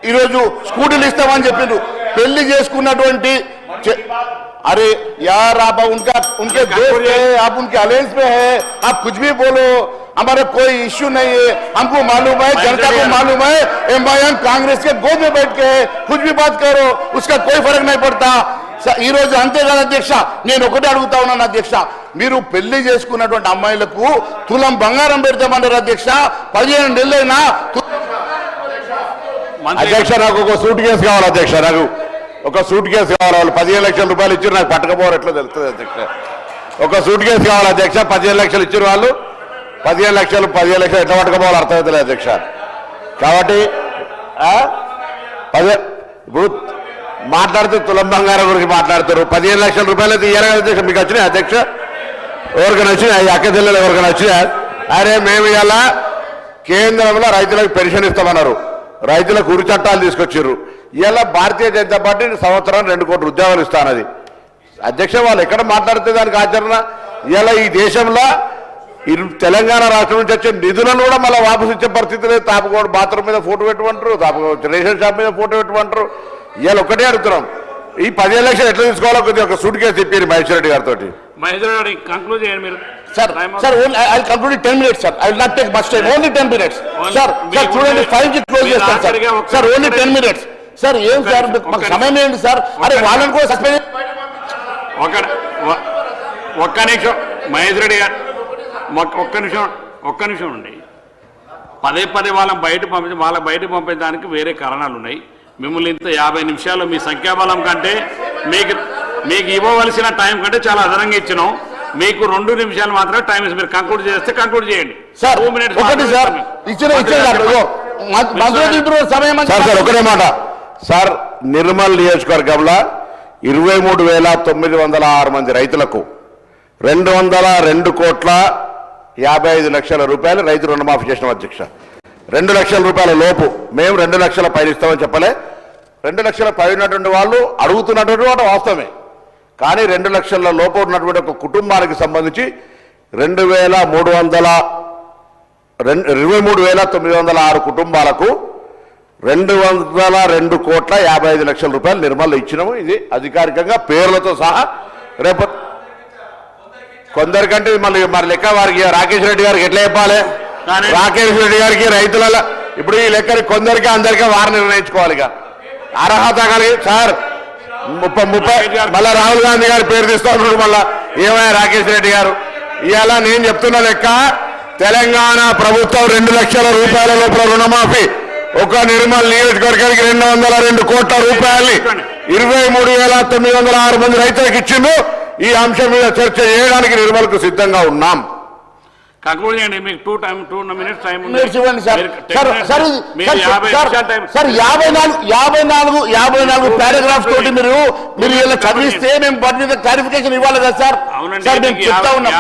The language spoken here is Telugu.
ఈరోజు స్కూటీలు ఇస్తామని చెప్పిండ్రు పెళ్లి చేసుకున్నటువంటి अरे यार आप उनके दोस्त है आप उनके अलायंस में है आप कुछ भी बोलो हमारा कोई इश्यू नहीं है हमको मालूम है जनता को मालूम है एमआईएम कांग्रेस के गोद में बैठ के है कुछ भी बात करो उसका कोई फर्क नहीं पड़ता ఈ రోజు అంతేకాదు అధ్యక్ష నేను ఒకటే అడుగుతా ఉన్నాను అధ్యక్ష మీరు పెళ్లి చేసుకున్నటువంటి అమ్మాయిలకు తులం బంగారం పెడతామన్నారు అధ్యక్ష 15 నెలలైనా అధ్యక్ష నాకు ఒక సూట్ కేసు కావాలి అధ్యక్ష నాకు ఒక సూట్ కేసు కావాలి వాళ్ళు 15 లక్షల రూపాయలు ఇచ్చారు నాకు పట్టకపోరు ఎట్లా తెలుస్తుంది అధ్యక్ష ఒక సూట్ కేసు కావాలి అధ్యక్ష 15 లక్షలు ఇచ్చారు వాళ్ళు 15 లక్షలు ఎట్లా పట్టకపోవాలో అర్థమవుతలేదు అధ్యక్ష కాబట్టి ఇప్పుడు మాట్లాడుతూ తులం బంగారం గురించి మాట్లాడుతారు 15 లక్షల రూపాయలు అయితే ఇయ్యాలి అధ్యక్ష మీకు వచ్చినాయి అధ్యక్ష ఎవరికైనా వచ్చినాయి అక్క జిల్లాలో ఎవరికైనా వచ్చినాయి అరే మేము ఇలా కేంద్రంలో రైతులకు పెన్షన్ ఇస్తామన్నారు రైతులకు ఉరి చట్టాలు తీసుకొచ్చారు ఇలా భారతీయ జనతా పార్టీ సంవత్సరానికి 2 కోట్ల ఉద్యోగాలు ఇస్తానది అధ్యక్ష వాళ్ళు ఎక్కడ మాట్లాడితే దానికి ఆచరణ ఇలా ఈ దేశంలో తెలంగాణ రాష్ట్రం నుంచి వచ్చే నిధులను కూడా మళ్ళీ వాపసు ఇచ్చే పరిస్థితి లేదు తాపకోడు బాత్రూమ్ మీద ఫోటో పెట్టమంటారు రేషన్ షాప్ మీద ఫోటో పెట్టమంటారు ఇవాళ ఒక్కటే అడుగుతున్నాం ఈ 15 లక్షలు ఎట్లా తీసుకోవాలో కొద్దిగా ఒక సూట్ కేసు చెప్పారు మహేశ్వర రెడ్డి గారితో Sir, I'll conclude in 10 minutes, sir. I will not take much time. Only 10 minutes. Sir, చూడండి 5 కి క్లోజ్ చేస్తాను sir. Sir, only 10 minutes. Sir, ఏం సార్ మాకు సమయం ఏంటి సార్? అరే వాళ్ళని కూడా సస్పెండ్ ఒక్క నిమిషం మహేష్ రెడ్డి గారు ఒక్క నిమిషం ఉండి పదే వాళ్ళని బయట పంపేదానికి వేరే కారణాలు ఉన్నాయి మిమ్మల్ని ఇంత 50 నిమిషాలు మీ సంఖ్యాబలం కంటే మీకు ఇవ్వవలసిన టైం కంటే చాలా అదనంగా ఇచ్చినాం మీకు 2 నిమిషాలు మాత్రమే టైం మీరు కంక్లూడ్ చేస్తే కంక్లూడ్ చేయండి సార్ 2 మినిట్స్ ఒకటి సార్ ఒకటే మాట సార్ నిర్మల్ నియోజకవర్గంలో 23,906 మంది రైతులకు 202 కోట్ల 55 లక్షల రూపాయలు రైతు రుణమాఫీ చేసిన అధ్యక్ష 2 లక్షల రూపాయల లోపు మేము 2 లక్షల పైన ఇస్తామని చెప్పలే 2 లక్షల పై ఉన్నటువంటి వాళ్ళు అడుగుతున్నటువంటి వాడు వాస్తవమే కానీ 2 లక్షల లోపు ఉన్నటువంటి ఒక కుటుంబానికి సంబంధించి 23,906 కుటుంబాలకు 202 కోట్ల 55 లక్షల రూపాయలు నిర్మల్లో ఇచ్చినాము ఇది అధికారికంగా పేర్లతో సహా రేపు కొందరికంటే మళ్ళీ లెక్క వారికి రాకేష్ రెడ్డి గారికి ఎట్లా చెప్పాలి రాకేష్ రెడ్డి గారికి రైతుల ఇప్పుడు ఈ లెక్కని కొందరికి అందరికీ వారు నిర్ణయించుకోవాలి ఇక అర్హత కలిగి సార్ 30 మళ్ళా రాహుల్ గాంధీ గారి పేరు తీస్తా ఉన్నాడు మళ్ళా ఏమయ్యా రాకేష్ రెడ్డి గారు ఇవాళ నేను చెప్తున్న లెక్క తెలంగాణ ప్రభుత్వం 2 లక్షల రూపాయల లోపల రుణమాఫీ ఒక నిర్మల్ నియోజకవర్గానికి 202 కోట్ల రూపాయల్ని 23,906 మంది రైతులకు ఇచ్చిండు ఈ అంశం మీద చర్చ చేయడానికి నిర్మల్కు సిద్ధంగా ఉన్నాం కంక్లూడ్ చేయండి మీకు 2 మినిట్స్ టైం ఉంది ఇవ్వండి సార్ సార్ 54 పారాగ్రాఫ్స్ తోటి మీరు ఇలా చదివిస్తే మేము వాటి మీద క్లారిఫికేషన్ ఇవ్వాలి కదా సార్ సార్ మేము చెప్తా ఉన్నాం